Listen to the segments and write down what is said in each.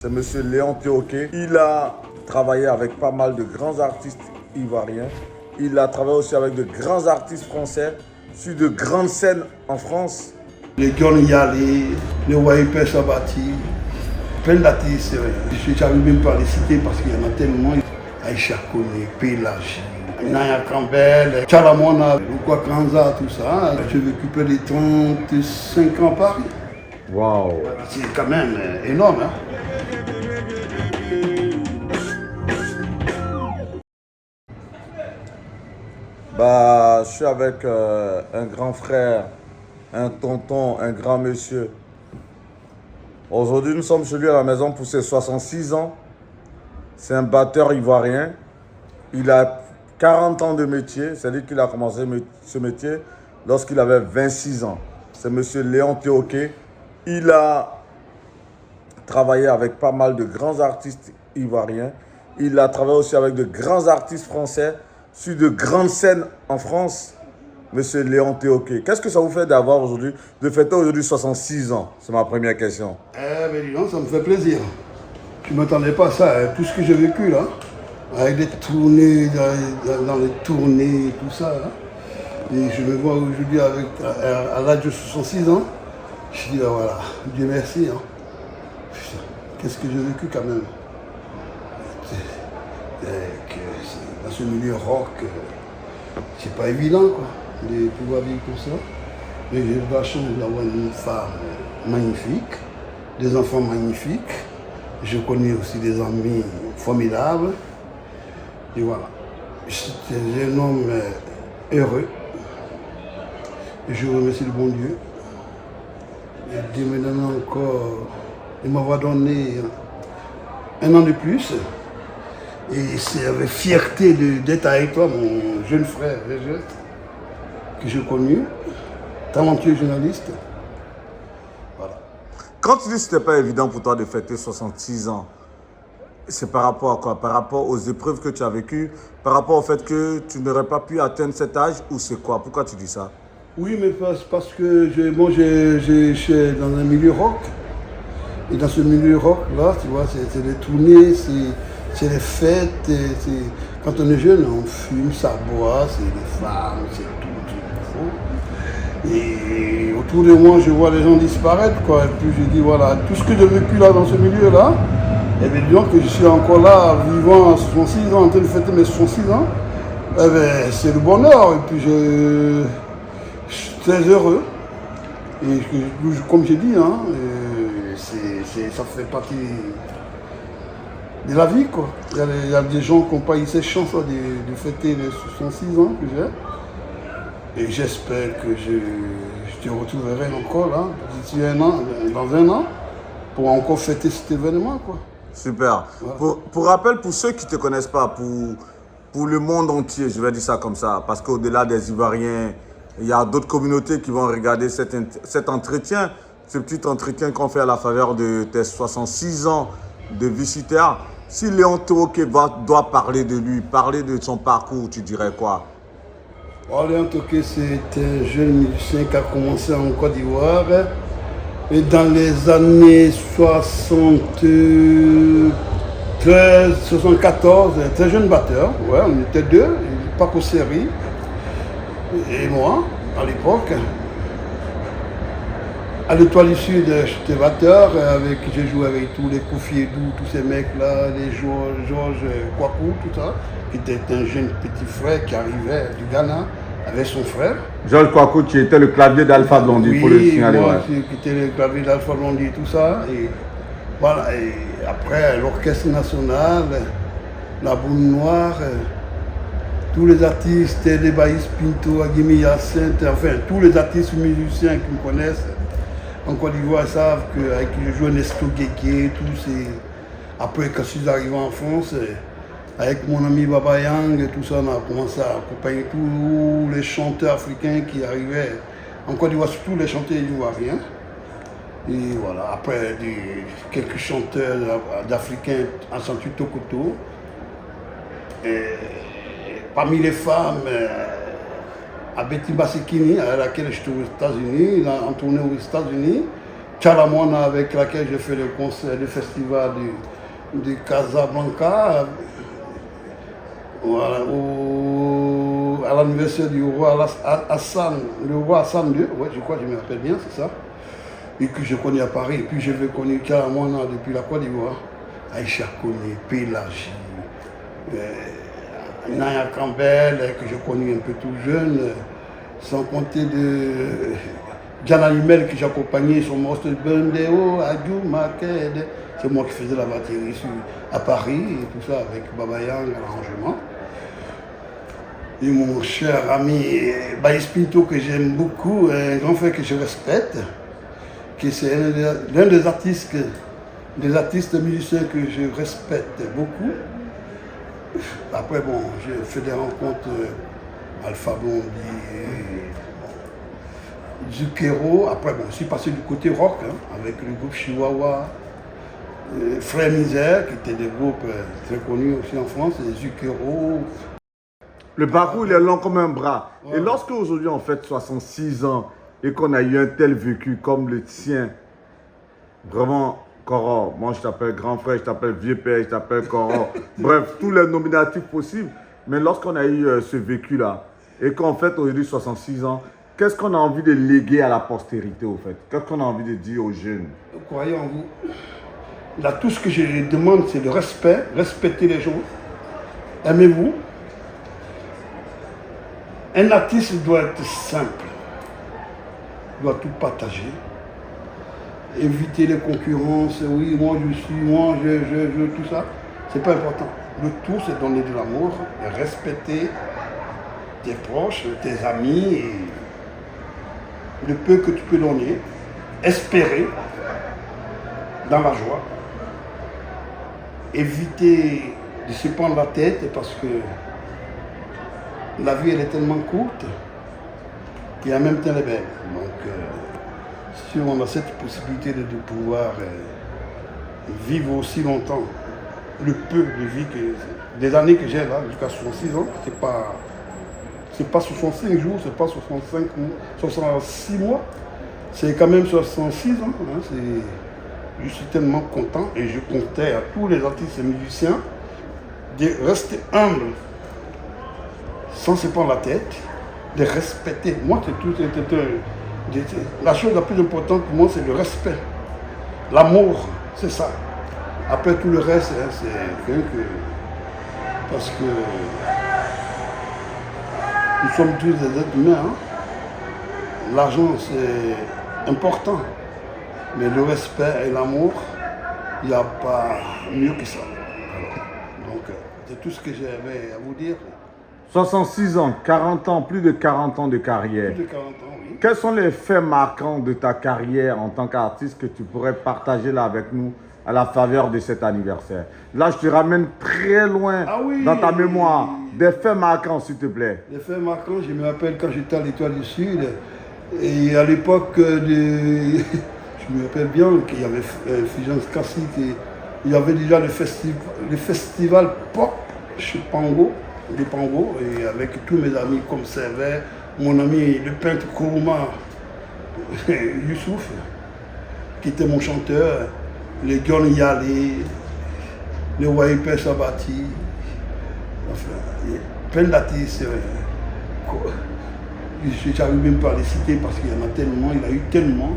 C'est monsieur Léon Théoké. Il a travaillé avec pas mal de grands artistes ivoiriens. Il a travaillé aussi avec de grands artistes français sur de grandes scènes en France. Les John Yali, les Waipé Sabati, plein d'artistes. Je n'arrive même pas à les citer parce qu'il y en a tellement. Aïcha Kone, Pélagie, Naya Campbell, Chalamona, Lukwa Kanza, tout ça. J'ai vécu près de 35 ans à Paris. Waouh! C'est quand même énorme. Hein? Je suis avec un grand frère, un tonton, un grand monsieur. Aujourd'hui, nous sommes chez lui à la maison pour ses 66 ans. C'est un batteur ivoirien. Il a 40 ans de métier. C'est-à-dire qu'il a commencé ce métier lorsqu'il avait 26 ans. C'est monsieur Léon Théoké. Il a travaillé avec pas mal de grands artistes ivoiriens. Il a travaillé aussi avec de grands artistes français sur de grandes scènes en France. Monsieur Léon Théoké, qu'est-ce que ça vous fait d'avoir aujourd'hui, de fêter aujourd'hui 66 ans? C'est ma première question. Mais dis donc, ça me fait plaisir. Je ne m'attendais pas à ça, hein. Tout ce que j'ai vécu là, avec des tournées, dans les tournées, tout ça. Là. Et je me vois aujourd'hui à l'âge de 66 ans. Je dis, voilà, Dieu merci. Hein. Putain, qu'est-ce que j'ai vécu quand même. Dans ce milieu rock, c'est pas évident quoi, de pouvoir vivre comme ça. Mais j'ai eu la chance d'avoir une femme magnifique, des enfants magnifiques. Je connais aussi des amis formidables. Et voilà. J'étais un homme heureux. Et je remercie le bon Dieu. Et Dieu me donne encore, il m'avoir donné un an de plus. Et c'est avec fierté d'être avec toi, mon jeune frère Régis, que j'ai connu, talentueux journaliste. Voilà. Quand tu dis que ce n'était pas évident pour toi de fêter 66 ans, c'est par rapport à quoi? Par rapport aux épreuves que tu as vécues? Par rapport au fait que tu n'aurais pas pu atteindre cet âge? Ou c'est quoi? Pourquoi tu dis ça? Oui, mais parce que je suis dans un milieu rock. Et dans ce milieu rock-là, tu vois, c'est des tournées, c'est les fêtes. Quand on est jeune, on fume, ça boit, c'est les femmes, c'est tout. Et autour de moi, je vois les gens disparaître, quoi. Et puis je dis, voilà, tout ce que j'ai vécu là dans ce milieu-là, et bien disons que je suis encore là, vivant à 66 ans, en train de fêter mes 66 ans, eh bien, c'est le bonheur. Et puis je suis très heureux. Et comme j'ai dit, hein, ça fait partie de la vie, quoi. Il y a des gens qui n'ont pas eu cette chance de fêter les 66 ans que j'ai. Et j'espère que je te retrouverai encore là, d'ici dans un an, pour encore fêter cet événement, quoi. Super. Voilà. Pour rappel, pour ceux qui ne te connaissent pas, pour le monde entier, je vais dire ça comme ça, parce qu'au-delà des Ivoiriens, il y a d'autres communautés qui vont regarder cet entretien, ce petit entretien qu'on fait à la faveur de tes 66 ans de visiteurs. Si Léon Théoké doit parler de lui, parler de son parcours, tu dirais quoi? Léon Théoké, c'est un jeune musicien qui a commencé en Côte d'Ivoire. Et dans les années 74, un très jeune batteur. Ouais, on était deux, Paco Seri et moi, à l'époque. À l'Étoile du Sud, j'étais batteur, j'ai joué avec tous les Kofi Edou, tous ces mecs-là, les Georges Kwaku, tout ça, qui était un jeune petit frère qui arrivait du Ghana avec son frère. Georges Kwaku, qui était le clavier d'Alpha Blondy, oui, pour le signaler. Moi, qui était le clavier d'Alpha Blondy, tout ça. Et voilà, et après, l'Orchestre National, la Boule Noire, tous les artistes, les Baïs Pinto, Agimi Yacinthe, enfin, tous les artistes musiciens qui me connaissent, en Côte d'Ivoire, savent qu'avec qui je joue Nesto Guégué, tous ces... Après, quand je suis arrivé en France, avec mon ami Baba Yang, tout ça, on a commencé à accompagner tous les chanteurs africains qui arrivaient en Côte d'Ivoire, surtout les chanteurs ivoiriens. Et voilà, après, quelques chanteurs d'Africains en Santu Tokoto. Et parmi les femmes, à Betty Bassikini, à laquelle j'étais aux États-Unis, en tournée aux États-Unis, Chalamona avec laquelle j'ai fait le concert, le festival de Casablanca, voilà, à l'anniversaire du roi Hassan, le roi Hassan II, ouais, je crois que je me rappelle bien, c'est ça, et que je connais à Paris. Et puis je vais connaître Chalamona depuis la Côte d'Ivoire, Aïcha Koné, Pélagie, Naya Campbell, que je connais un peu tout jeune, sans compter de Diana Limel que j'accompagnais sur Most Bendeo, Adjou, Maked. C'est moi qui faisais la batterie à Paris et tout ça avec Baba Yang à l'arrangement. Et mon cher ami Baïs Pinto que j'aime beaucoup, un grand frère que je respecte, qui c'est l'un des artistes musiciens que je respecte beaucoup. Après bon, j'ai fait des rencontres Alpha Blondy, Zucchero. Après bon, je suis passé du côté rock avec le groupe Chihuahua, Frère Misère, qui étaient des groupes très connus aussi en France, et Zucchero. Le parcours, il est long comme un bras. Ouais. Et lorsque aujourd'hui on fête 66 ans et qu'on a eu un tel vécu comme le tien, vraiment, Coro, moi je t'appelle grand frère, je t'appelle vieux père, je t'appelle Coro, bref, tous les nominatifs possibles. Mais lorsqu'on a eu ce vécu-là et qu'on fête aujourd'hui 66 ans, qu'est-ce qu'on a envie de léguer à la postérité au fait? Qu'est-ce qu'on a envie de dire aux jeunes? Croyez en vous. Là, tout ce que je leur demande, c'est le respect, respectez les gens, aimez-vous. Un artiste doit être simple, doit tout partager, éviter les concurrences, oui, moi je suis, moi je, tout ça, c'est pas important. Le tout, c'est donner de l'amour, respecter tes proches, tes amis, et le peu que tu peux donner, espérer dans la joie, éviter de se prendre la tête parce que la vie elle est tellement courte et en même temps elle est belle. Donc si on a cette possibilité de pouvoir vivre aussi longtemps, le peu de vie des années que j'ai là, jusqu'à 66 ans, c'est pas 65 jours, c'est pas 65 mois, 66 mois, c'est quand même 66 ans. Je suis tellement content et je comptais à tous les artistes et musiciens de rester humbles, sans se prendre la tête, de respecter. Moi, c'est tout. La chose la plus importante pour moi, c'est le respect. L'amour, c'est ça. Après tout le reste, c'est que. Parce que nous sommes tous des êtres humains. L'argent, c'est important. Mais le respect et l'amour, il n'y a pas mieux que ça. Donc, c'est tout ce que j'avais à vous dire. 66 ans, 40 ans, plus de 40 ans de carrière. Plus de 40 ans, oui. Quels sont les faits marquants de ta carrière en tant qu'artiste que tu pourrais partager là avec nous à la faveur de cet anniversaire? Là, je te ramène très loin dans ta mémoire. Des faits marquants, s'il te plaît. Les faits marquants, je me rappelle quand j'étais à l'Étoile du Sud, et à l'époque de... Je me rappelle bien qu'il y avait Fulgence Cassis, il y avait déjà le festival pop chez Pango, et avec tous mes amis comme Servet, mon ami le peintre Kourouma, Youssouf, qui était mon chanteur, les John Yali, les Waïpé Sabati, enfin, plein d'artistes. Je n'arrive même pas à les citer parce qu'il y en a tellement, il y a eu tellement.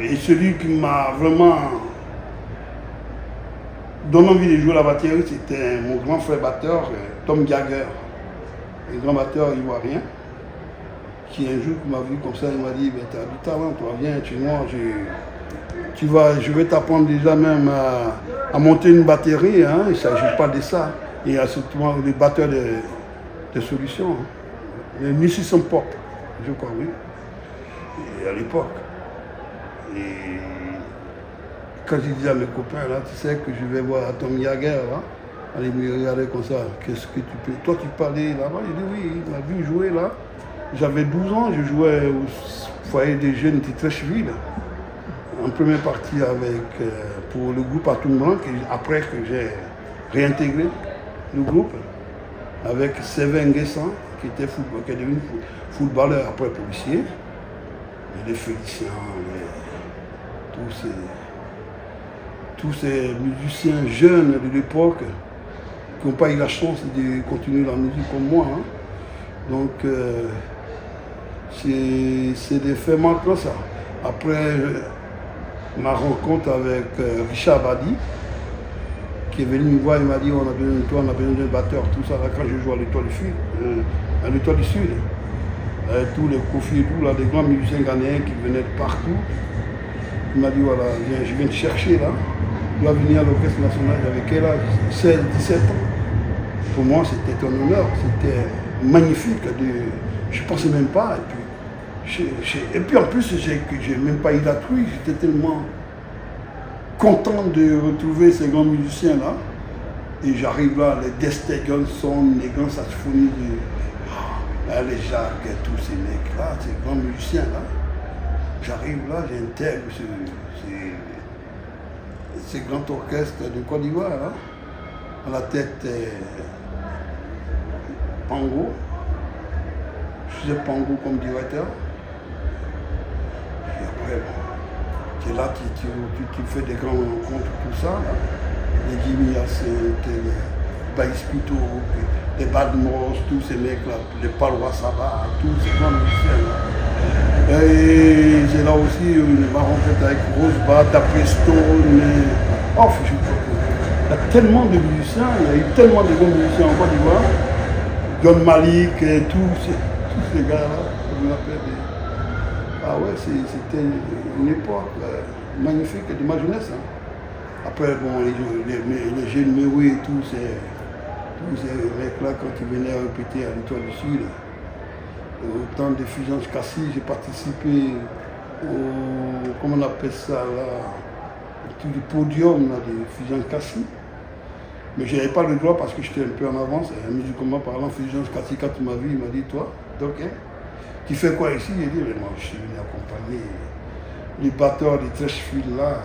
Et celui qui m'a vraiment donné envie de jouer la batterie, c'était mon grand frère batteur, Tom Jagger, un grand batteur ivoirien, qui un jour m'a vu comme ça, il m'a dit, tu as du talent, toi viens chez moi, je vais t'apprendre déjà même à monter une batterie, hein, il ne s'agit pas de ça. Et à ce moment, le batteur de solutions, le Nissan Pop, je crois, oui, et à l'époque. Et quand je disais à mes copains, là, tu sais que je vais voir Tom Jagger, là, allez me regarder comme ça, qu'est-ce que tu peux... Toi, tu parlais là-bas, il dit oui, il m'a vu jouer là. J'avais 12 ans, je jouais au foyer des jeunes de Trècheville, en première partie avec, pour le groupe Atoum Blanc, après que j'ai réintégré le groupe, avec Sévin Nguessan, qui est devenu footballeur après policier. les Féliciens, tous ces musiciens jeunes de l'époque qui n'ont pas eu la chance de continuer la musique comme moi. Hein. Donc, c'est des faits marquants ça. Après ma rencontre avec Richard Badi, qui est venu me voir, il m'a dit on a besoin de toi, on a besoin d'un batteur, tout ça, là, quand je joue à l'Étoile du Sud, tous les Kofi et tout, là, des grands musiciens ghanéens qui venaient de partout. Il m'a dit voilà, je viens te chercher là, tu dois venir à l'Orchestre National, j'avais quel âge 16, 17 ans. Pour moi c'était un honneur, c'était magnifique, je ne pensais même pas. Et puis en plus, j'ai même pas eu la truie, j'étais tellement content de retrouver ces grands musiciens là. Et j'arrive là, les Dexter Johnson, les grands saxophonistes, les Jacques, et tous ces mecs là, ces grands musiciens là. J'arrive là, j'intègre ces grands orchestres de Côte d'Ivoire là. À la tête Pango. Je faisais Pango comme directeur. Et après, tu es là, tu fais des grandes rencontres, tout ça. Là. Les Jimmy Hyacinthe, les Baïs Pito, les Badmos, tous ces mecs-là, les Palois Saba, tous ces grands musiciens. Là. Et j'ai là aussi ma rencontre avec Rosebud, Stone. Il y a tellement de musiciens, il y a eu tellement de bons musiciens en Côte d'Ivoire. John Malik, et tous ces gars-là, on l'appelle des... Ah ouais, c'était une époque magnifique de ma jeunesse. Hein. Après, bon, les jeunes Méoué et tous ces mecs-là, quand ils venaient répéter à l'Étoile du Sud, au temps de Fulgence Cassis, j'ai participé au, comment on appelle ça là, tout le podium là, de Fulgence Cassis. Mais je n'avais pas le droit parce que j'étais un peu en avance. Musicalement parlant, Fulgence Cassis, quand il m'a vu, il m'a dit, toi, donc, hein, tu fais quoi ici? J'ai dit, mais moi, je suis venu accompagner les batteurs de Trashfield là.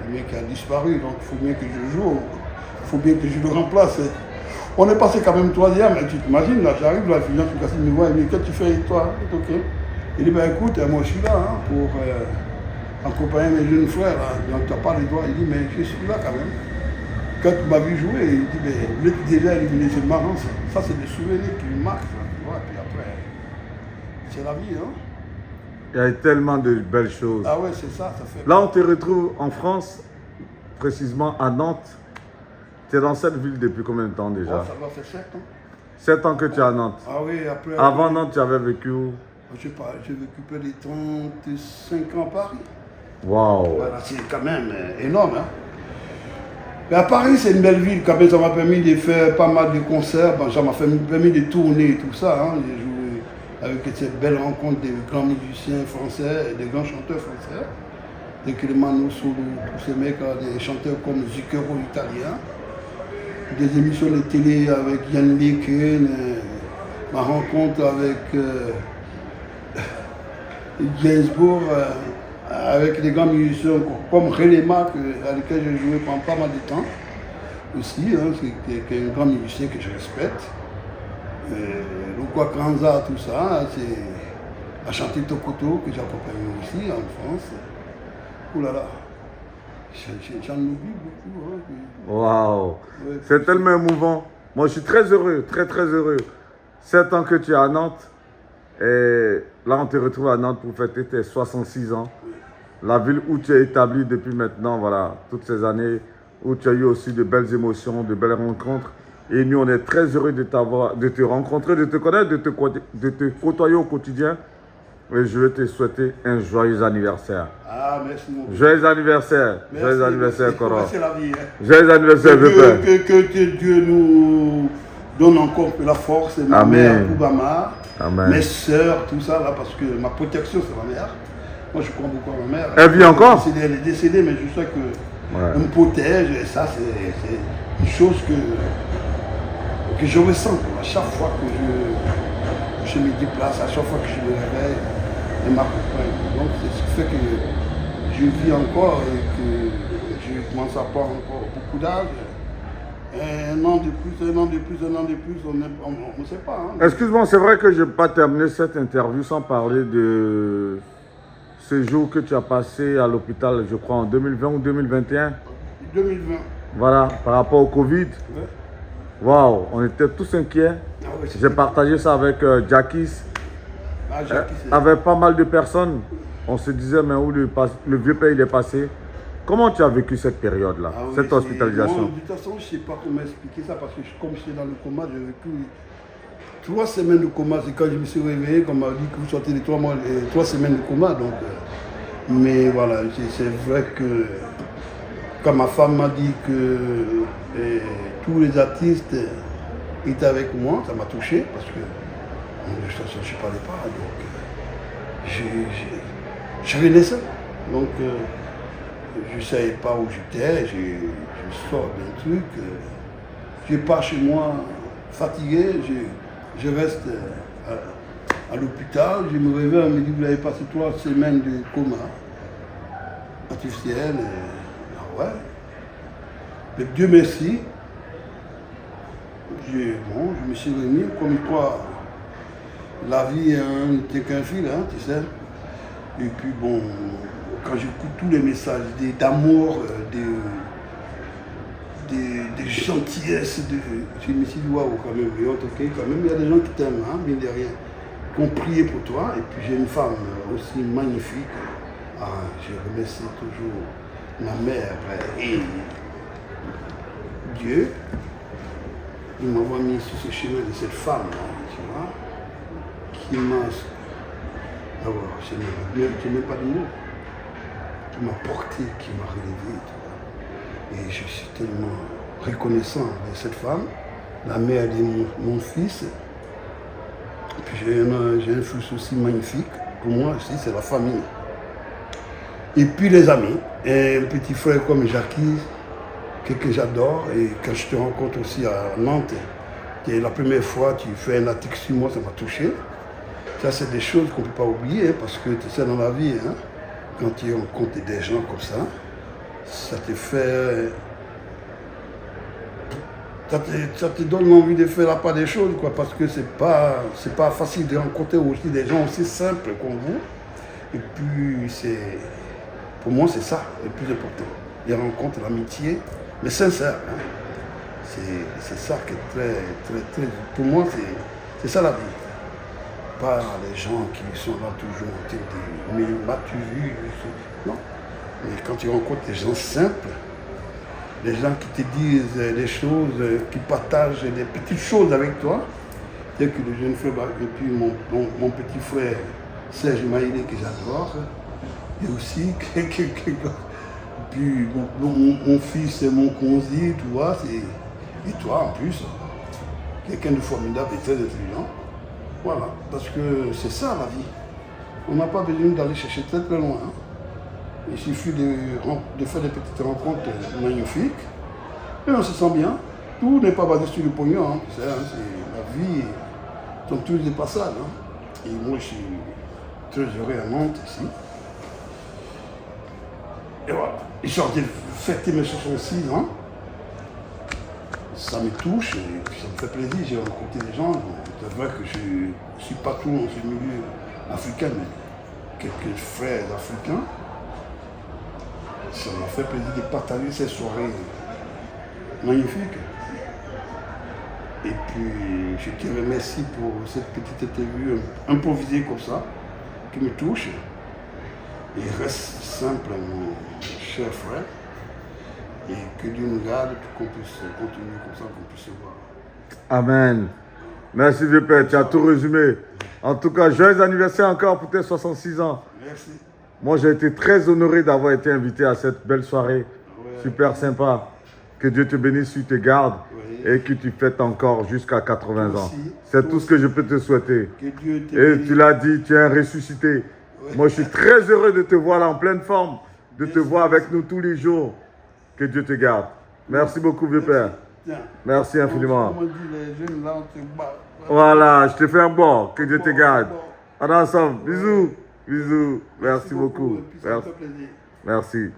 Le mec a disparu, donc il faut bien que je joue. Il faut bien que je le remplace. On est passé quand même troisième, mais tu t'imagines, là, j'arrive, là, Fulgence Cassis me voit, il me dit, qu'est-ce que tu fais, toi? Okay. Il dit, ben écoute, moi je suis là hein, pour accompagner mes jeunes frères, là. Donc tu n'as pas les droits. Il dit, mais je suis là quand même. Quand tu m'as vu jouer, il dit, mais vous êtes déjà éliminé, c'est marrant ça. Ça, c'est des souvenirs qui me marquent, ça, tu vois. Et puis après, c'est la vie, hein. Il y a tellement de belles choses. Ah ouais, c'est ça, ça fait... Là, on te retrouve en France, précisément à Nantes. Tu es dans cette ville depuis combien de temps déjà? Oh, ça va faire 7 ans. 7 ans que tu es à Nantes. Ah oui, après... Avant Nantes, tu avais vécu où? Je sais pas, j'ai vécu près de 35 ans à Paris. Waouh! Voilà, c'est quand même énorme, hein. Mais à Paris, c'est une belle ville, quand même, ça m'a permis de faire pas mal de concerts, bon, ça m'a permis de tourner et tout ça, hein. J'ai joué avec cette belle rencontre des grands musiciens français et des grands chanteurs français, des Clément Solo, tous ces mecs, des chanteurs comme Zucchero italien, des émissions de télé avec Yann Leken, ma rencontre avec Gainsbourg, avec des grands musiciens comme René Mac, avec lesquels j'ai joué pendant pas mal de temps aussi, hein, c'est un grand musicien que je respecte. Lukwa Kranza, tout ça, c'est à chanter Tokoto que j'accompagne aussi en France. Ouh là là, j'en oublie beaucoup. Hein, Waouh! Ouais, c'est tellement émouvant. Moi, je suis très heureux, très très heureux. 7 ans que tu es à Nantes. Et là, on te retrouve à Nantes pour fêter tes 66 ans. La ville où tu es établi depuis maintenant, voilà, toutes ces années, où tu as eu aussi de belles émotions, de belles rencontres. Et nous, on est très heureux de te rencontrer, de te connaître, de te côtoyer au quotidien. Et je veux te souhaiter un joyeux anniversaire. Ah, merci beaucoup. Joyeux anniversaire. Merci, joyeux anniversaire, Coro. C'est la vie. Hein. Joyeux anniversaire, Pépin. Que Dieu nous donne encore la force. Et ma mère, Koubama, mes soeurs, tout ça, là, parce que ma protection, c'est ma mère. Moi, je crois beaucoup à ma mère. Elle vit encore? Elle est décédée, mais je sais qu'elle me protège. Et ça, c'est une chose que je ressens à chaque fois que je me déplace, à chaque fois que je me réveille, elle m'accompagne. Donc, c'est ce qui fait que je vis encore et que je commence à prendre encore beaucoup d'âge. Un an de plus, un an de plus, un an de plus, on ne sait pas. Hein. Excuse-moi, c'est vrai que je n'ai pas terminé cette interview sans parler de séjour que tu as passé à l'hôpital, je crois, en 2020 ou 2021. 2020. Voilà, par rapport au Covid. Ouais. Waouh, on était tous inquiets. Ah ouais, J'ai partagé ça avec Jackis. Ah, Jackie, Avec pas mal de personnes. On se disait, mais où le vieux père il est passé. Comment tu as vécu cette période-là, Ah oui, cette hospitalisation? Moi, de toute façon, je ne sais pas comment expliquer ça parce que comme j'étais dans le coma, j'ai vécu 3 semaines de coma. C'est quand je me suis réveillé qu'on m'a dit que vous sortez de 3 semaines de coma. Donc, mais voilà, c'est vrai que quand ma femme m'a dit que tous les artistes étaient avec moi, ça m'a touché parce que de toute façon, je ne parlais pas. Donc, je renaissais. Donc, je ne savais pas où j'étais, je sors d'un truc, je pars chez moi fatigué, je reste à l'hôpital, je me réveille, on me dit vous avez passé 3 semaines de coma artificiel. Ah ouais. Mais Dieu merci, je me suis remis comme quoi la vie n'était qu'un fil, hein, tu sais. Et puis bon, quand j'écoute tous les messages d'amour, de gentillesse, je me suis dit waouh, quand même, quand même, il y a des gens qui t'aiment, hein, mine de rien, qui ont prié pour toi. Et puis j'ai une femme aussi magnifique. Ah, je remercie toujours ma mère et Dieu. Il m'envoie mis sur ce chemin de cette femme, tu vois, qui m'a. Ah ouais, je n'ai même pas de mots. Qui m'a porté, qui m'a relevé. Et je suis tellement reconnaissant de cette femme, la mère de mon fils. Et puis j'ai un fils aussi magnifique. Pour moi aussi, c'est la famille. Et puis les amis. Et un petit frère comme Jackie, que j'adore. Et quand je te rencontre aussi à Nantes, et la première fois tu fais un article sur moi, ça m'a touché. Ça, c'est des choses qu'on ne peut pas oublier, hein, parce que tu sais, dans la vie, hein, quand tu rencontres des gens comme ça te fait. Ça te donne l'envie de faire la part des choses, quoi, parce que c'est pas facile de rencontrer aussi des gens aussi simples comme vous. Et puis, pour moi, c'est ça le plus important. Les rencontres, l'amitié, mais sincère. Hein. C'est ça qui est très, très, très. Pour moi, c'est ça la vie. Pas les gens qui sont là toujours en train de dire mais m'as-tu vu? Non. Mais quand tu rencontres des gens simples, des gens qui te disent des choses, qui partagent des petites choses avec toi, tel que le jeune frère et puis mon petit frère Serge Maïlé que j'adore, et aussi puis mon fils et mon conzi, tu vois, et toi en plus, quelqu'un de formidable et très intelligent. Voilà, parce que c'est ça la vie. On n'a pas besoin d'aller chercher très très loin. Hein. Il suffit de faire des petites rencontres magnifiques et on se sent bien. Tout n'est pas basé sur le pognon. Hein. C'est la vie, sont tous des passages. Hein. Et moi je suis très heureux à Nantes ici. Et voilà, je suis en train de fêter mes 66 ans. Ça me touche et puis ça me fait plaisir. J'ai rencontré des gens. C'est vrai que je ne suis pas tout dans ce milieu africain, mais quelques frères africains. Ça m'a fait plaisir de partager ces soirées magnifiques. Et puis je te remercie pour cette petite interview improvisée comme ça, qui me touche. Et reste simple, mon cher frère. Et que Dieu nous garde pour qu'on puisse continuer comme ça, qu'on puisse se voir. Amen. Merci vieux père, tu as tout résumé. En tout cas, joyeux anniversaire encore pour tes 66 ans. Merci. Moi, j'ai été très honoré d'avoir été invité à cette belle soirée. Ouais. Super sympa. Que Dieu te bénisse, tu te gardes et que tu fêtes encore jusqu'à 80 ans. C'est tout ce que je peux te souhaiter. Que Dieu te bénisse. Tu l'as dit, tu es un ressuscité. Ouais. Moi, je suis très heureux de te voir là en pleine forme, de te voir avec nous tous les jours. Que Dieu te garde. Merci beaucoup, vieux père. Merci infiniment. Voilà, je te fais un bon. Que Dieu te garde. On est ensemble. Bisous. Bisous. Merci beaucoup. Merci.